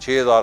6000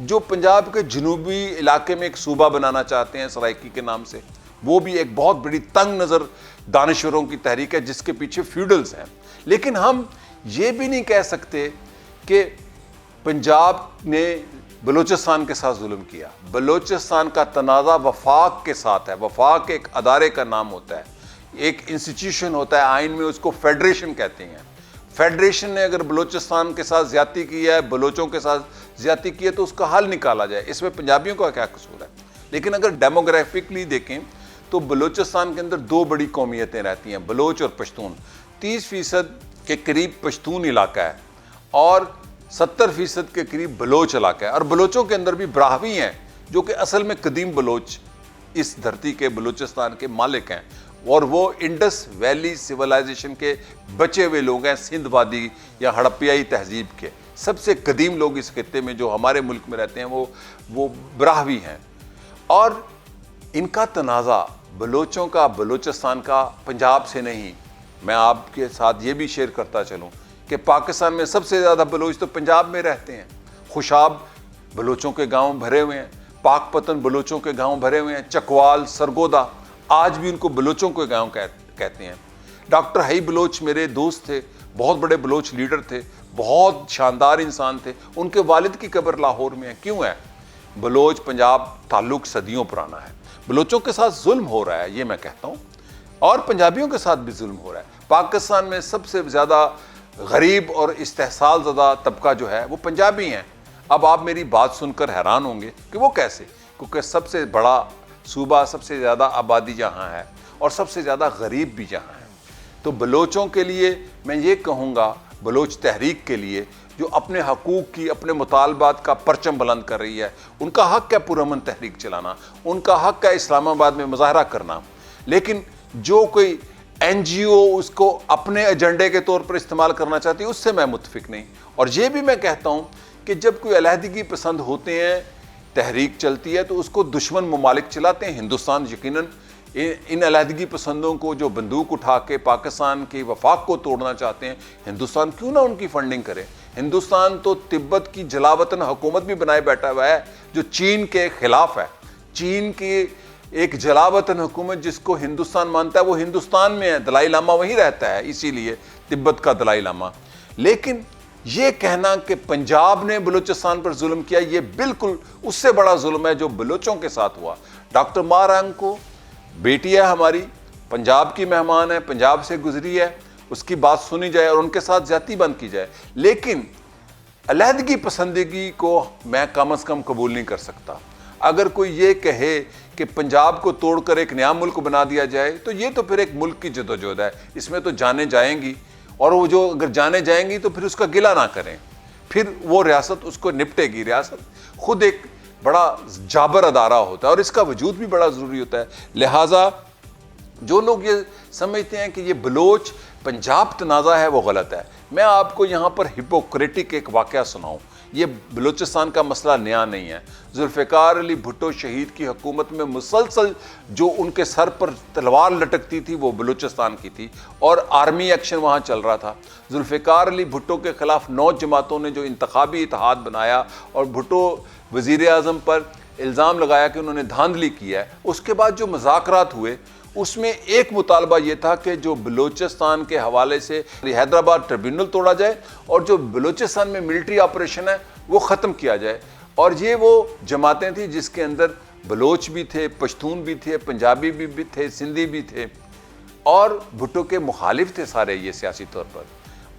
جو پنجاب کے جنوبی علاقے میں ایک صوبہ بنانا چاہتے ہیں سرائکی کے نام سے، وہ بھی ایک بہت بڑی تنگ نظر دانشوروں کی تحریک ہے جس کے پیچھے فیوڈلز ہیں۔ لیکن ہم یہ بھی نہیں کہہ سکتے کہ پنجاب نے بلوچستان کے ساتھ ظلم کیا۔ بلوچستان کا تنازع وفاق کے ساتھ ہے۔ وفاق ایک ادارے کا نام ہوتا ہے، ایک انسٹیٹیوشن ہوتا ہے، آئین میں اس کو فیڈریشن کہتے ہیں۔ فیڈریشن نے اگر بلوچستان کے ساتھ زیادتی کی ہے، بلوچوں کے ساتھ زیادتی کی ہے، تو اس کا حل نکالا جائے۔ اس میں پنجابیوں کا کیا قصور ہے؟ لیکن اگر ڈیموگرافکلی دیکھیں تو بلوچستان کے اندر دو بڑی قومیتیں رہتی ہیں، بلوچ اور پشتون۔ 30% کے قریب پشتون علاقہ ہے اور 70% کے قریب بلوچ علاقہ ہے، اور بلوچوں کے اندر بھی براہوی ہیں جو کہ اصل میں قدیم بلوچ اس دھرتی کے بلوچستان کے مالک ہیں، اور وہ انڈس ویلی سیولائزیشن کے بچے ہوئے لوگ ہیں، سندھ وادی یا ہڑپیائی تہذیب کے سب سے قدیم لوگ اس خطے میں جو ہمارے ملک میں رہتے ہیں وہ براہوی ہیں۔ اور ان کا تنازع بلوچوں کا، بلوچستان کا پنجاب سے نہیں۔ میں آپ کے ساتھ یہ بھی شیئر کرتا چلوں کہ پاکستان میں سب سے زیادہ بلوچ تو پنجاب میں رہتے ہیں۔ خوشاب بلوچوں کے گاؤں بھرے ہوئے ہیں، پاک پتن بلوچوں کے گاؤں بھرے ہوئے ہیں، چکوال، سرگودا آج بھی ان کو بلوچوں کے گاؤں کہتے ہیں۔ ڈاکٹر حئی بلوچ میرے دوست تھے، بہت بڑے بلوچ لیڈر تھے، بہت شاندار انسان تھے۔ ان کے والد کی قبر لاہور میں ہے۔ کیوں ہے؟ بلوچ پنجاب تعلق صدیوں پرانا ہے۔ بلوچوں کے ساتھ ظلم ہو رہا ہے، یہ میں کہتا ہوں، اور پنجابیوں کے ساتھ بھی ظلم ہو رہا ہے۔ پاکستان میں سب سے زیادہ غریب اور استحصال زدہ طبقہ جو ہے وہ پنجابی ہیں۔ اب آپ میری بات سن کر حیران ہوں گے کہ وہ کیسے؟ کیونکہ سب سے بڑا صوبہ، سب سے زیادہ آبادی جہاں ہے اور سب سے زیادہ غریب بھی جہاں ہے۔ تو بلوچوں کے لیے میں یہ کہوں گا، بلوچ تحریک کے لیے جو اپنے حقوق کی، اپنے مطالبات کا پرچم بلند کر رہی ہے، ان کا حق ہے پرامن تحریک چلانا، ان کا حق ہے اسلام آباد میں مظاہرہ کرنا۔ لیکن جو کوئی این جی او اس کو اپنے ایجنڈے کے طور پر استعمال کرنا چاہتی ہے، اس سے میں متفق نہیں۔ اور یہ بھی میں کہتا ہوں کہ جب کوئی علیحدگی پسند ہوتے ہیں، تحریک چلتی ہے، تو اس کو دشمن ممالک چلاتے ہیں۔ ہندوستان یقیناً ان علیحدگی پسندوں کو جو بندوق اٹھا کے پاکستان کے وفاق کو توڑنا چاہتے ہیں، ہندوستان کیوں نہ ان کی فنڈنگ کرے؟ ہندوستان تو تبت کی جلاوطن حکومت بھی بنائے بیٹھا ہوا ہے جو چین کے خلاف ہے۔ چین کی ایک جلاوطن حکومت جس کو ہندوستان مانتا ہے وہ ہندوستان میں ہے، دلائی لاما وہیں رہتا ہے، اسی لیے تبت کا دلائی لاما۔ لیکن یہ کہنا کہ پنجاب نے بلوچستان پر ظلم کیا، یہ بالکل اس سے بڑا ظلم ہے جو بلوچوں کے ساتھ ہوا۔ ڈاکٹر مارانگ کو بیٹی ہے ہماری، پنجاب کی مہمان ہے، پنجاب سے گزری ہے، اس کی بات سنی جائے اور ان کے ساتھ زیادتی بند کی جائے۔ لیکن علیحدگی پسندگی کو میں کم از کم قبول نہیں کر سکتا۔ اگر کوئی یہ کہے کہ پنجاب کو توڑ کر ایک نیا ملک بنا دیا جائے، تو یہ تو پھر ایک ملک کی جدوجہد ہے، اس میں تو جانیں جائیں گی، اور وہ جو اگر جانے جائیں گی تو پھر اس کا گلہ نہ کریں، پھر وہ ریاست اس کو نپٹے گی۔ ریاست خود ایک بڑا جابر ادارہ ہوتا ہے اور اس کا وجود بھی بڑا ضروری ہوتا ہے۔ لہٰذا جو لوگ یہ سمجھتے ہیں کہ یہ بلوچ پنجاب تنازع ہے، وہ غلط ہے۔ میں آپ کو یہاں پر ہپوکریٹک ایک واقعہ سناؤں۔ یہ بلوچستان کا مسئلہ نیا نہیں ہے۔ ذوالفقار علی بھٹو شہید کی حکومت میں مسلسل جو ان کے سر پر تلوار لٹکتی تھی وہ بلوچستان کی تھی، اور آرمی ایکشن وہاں چل رہا تھا۔ ذوالفقار علی بھٹو کے خلاف 9 جماعتوں نے جو انتخابی اتحاد بنایا اور بھٹو وزیر اعظم پر الزام لگایا کہ انہوں نے دھاندلی کی ہے، اس کے بعد جو مذاکرات ہوئے اس میں ایک مطالبہ یہ تھا کہ جو بلوچستان کے حوالے سے حیدرآباد ٹریبیونل توڑا جائے اور جو بلوچستان میں ملٹری آپریشن ہے وہ ختم کیا جائے۔ اور یہ وہ جماعتیں تھیں جس کے اندر بلوچ بھی تھے، پشتون بھی تھے، پنجابی بھی تھے، سندھی بھی تھے، اور بھٹو کے مخالف تھے سارے یہ سیاسی طور پر۔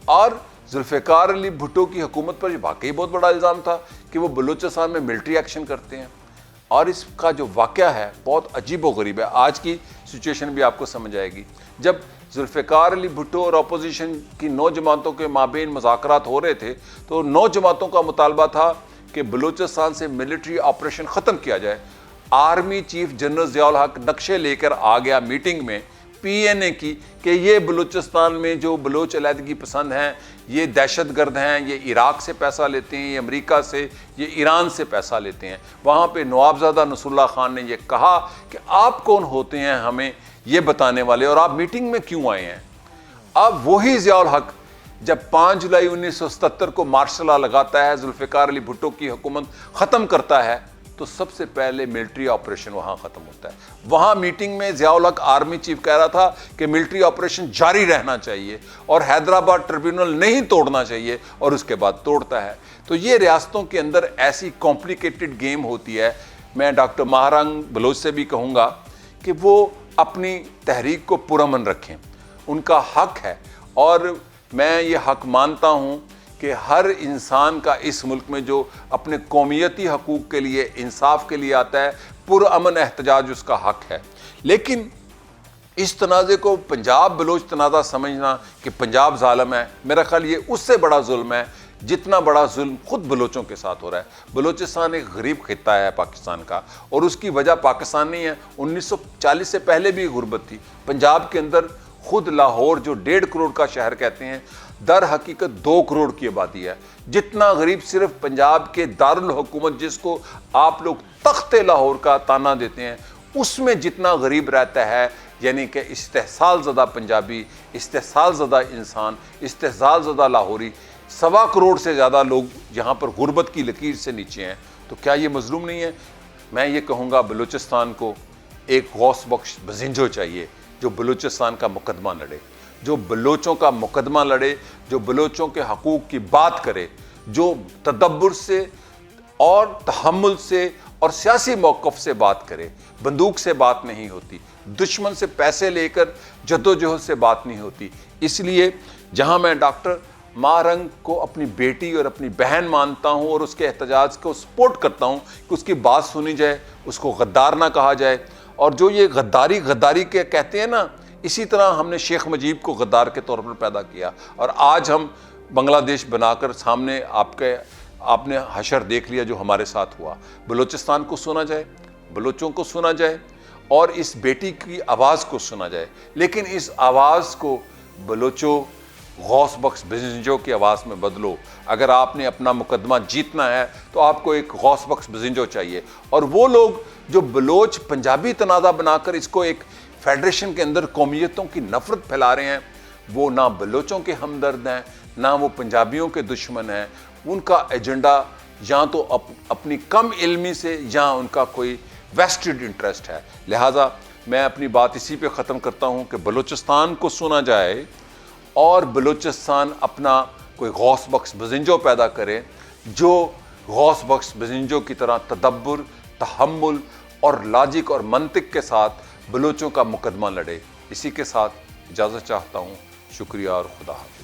اور ذوالفقار علی بھٹو کی حکومت پر یہ واقعی بہت بڑا الزام تھا کہ وہ بلوچستان میں ملٹری ایکشن کرتے ہیں، اور اس کا جو واقعہ ہے بہت عجیب و غریب ہے۔ آج کی سچویشن بھی آپ کو سمجھ آئے گی۔ جب ذوالفقار علی بھٹو اور اپوزیشن کی 9 جماعتوں کے مابین مذاکرات ہو رہے تھے تو 9 جماعتوں کا مطالبہ تھا کہ بلوچستان سے ملٹری آپریشن ختم کیا جائے۔ آرمی چیف جنرل ضیاء الحق نقشے لے کر آ گیا میٹنگ میں پی این اے کی کہ یہ بلوچستان میں جو بلوچ علیحدگی پسند ہیں، یہ دہشت گرد ہیں، یہ عراق سے پیسہ لیتے ہیں، یہ امریکہ سے، یہ ایران سے پیسہ لیتے ہیں۔ وہاں پہ نوابزادہ نصر اللہ خان نے یہ کہا کہ آپ کون ہوتے ہیں ہمیں یہ بتانے والے، اور آپ میٹنگ میں کیوں آئے ہیں؟ اب وہی ضیاء الحق جب 5 جولائی 1977 کو مارشل لا لگاتا ہے, ذوالفقار علی بھٹو کی حکومت ختم کرتا ہے, تو سب سے پہلے ملٹری آپریشن وہاں ختم ہوتا ہے. وہاں میٹنگ میں ضیاء الحق آرمی چیف کہہ رہا تھا کہ ملٹری آپریشن جاری رہنا چاہیے اور حیدرآباد ٹریبیونل نہیں توڑنا چاہیے, اور اس کے بعد توڑتا ہے. تو یہ ریاستوں کے اندر ایسی کمپلیکیٹڈ گیم ہوتی ہے. میں ڈاکٹر ماہرنگ بلوچ سے بھی کہوں گا کہ وہ اپنی تحریک کو پرامن رکھیں, ان کا حق ہے, اور میں یہ حق مانتا ہوں کہ ہر انسان کا اس ملک میں جو اپنے قومیتی حقوق کے لیے, انصاف کے لیے آتا ہے, پرامن احتجاج اس کا حق ہے. لیکن اس تنازع کو پنجاب بلوچ تنازع سمجھنا کہ پنجاب ظالم ہے, میرا خیال یہ اس سے بڑا ظلم ہے جتنا بڑا ظلم خود بلوچوں کے ساتھ ہو رہا ہے. بلوچستان ایک غریب خطہ ہے پاکستان کا, اور اس کی وجہ پاکستان نہیں ہے. 1940 سے پہلے بھی غربت تھی. پنجاب کے اندر خود لاہور جو 1.5 کروڑ کا شہر کہتے ہیں, در حقیقت 2 کروڑ کی آبادی ہے. جتنا غریب صرف پنجاب کے دارالحکومت جس کو آپ لوگ تخت لاہور کا تانا دیتے ہیں, اس میں جتنا غریب رہتا ہے, یعنی کہ استحصال زدہ پنجابی, استحصال زدہ انسان, استحصال زدہ لاہوری, 1.25 کروڑ سے زیادہ لوگ یہاں پر غربت کی لکیر سے نیچے ہیں. تو کیا یہ مظلوم نہیں ہے؟ میں یہ کہوں گا بلوچستان کو ایک غوث بخش بزنجو چاہیے جو بلوچستان کا مقدمہ لڑے, جو بلوچوں کا مقدمہ لڑے, جو بلوچوں کے حقوق کی بات کرے, جو تدبر سے اور تحمل سے اور سیاسی موقف سے بات کرے. بندوق سے بات نہیں ہوتی, دشمن سے پیسے لے کر جدوجہد سے بات نہیں ہوتی. اس لیے جہاں میں ڈاکٹر ماہرنگ کو اپنی بیٹی اور اپنی بہن مانتا ہوں اور اس کے احتجاج کو سپورٹ کرتا ہوں کہ اس کی بات سنی جائے, اس کو غدار نہ کہا جائے. اور جو یہ غداری کے کہتے ہیں نا, اسی طرح ہم نے شیخ مجیب کو غدار کے طور پر پیدا کیا, اور آج ہم بنگلہ دیش بنا کر سامنے آپ نے حشر دیکھ لیا جو ہمارے ساتھ ہوا. بلوچستان کو سنا جائے, بلوچوں کو سنا جائے, اور اس بیٹی کی آواز کو سنا جائے. لیکن اس آواز کو بلوچوں غوث بخش بزنجو کی آواز میں بدلو. اگر آپ نے اپنا مقدمہ جیتنا ہے تو آپ کو ایک غوث بخش بزنجو چاہیے. اور وہ لوگ جو بلوچ پنجابی تنازع بنا کر اس کو ایک فیڈریشن کے اندر قومیتوں کی نفرت پھیلا رہے ہیں, وہ نہ بلوچوں کے ہمدرد ہیں, نہ وہ پنجابیوں کے دشمن ہیں. ان کا ایجنڈا یا تو اپنی کم علمی سے یا ان کا کوئی ویسٹڈ انٹرسٹ ہے. لہٰذا میں اپنی بات اسی پہ ختم کرتا ہوں کہ بلوچستان کو سنا جائے اور بلوچستان اپنا کوئی غوث بخش بزنجو پیدا کرے جو غوث بخش بزنجو کی طرح تدبر, تحمل اور لاجک اور منطق کے ساتھ بلوچوں کا مقدمہ لڑے. اسی کے ساتھ اجازت چاہتا ہوں. شکریہ اور خدا حافظ.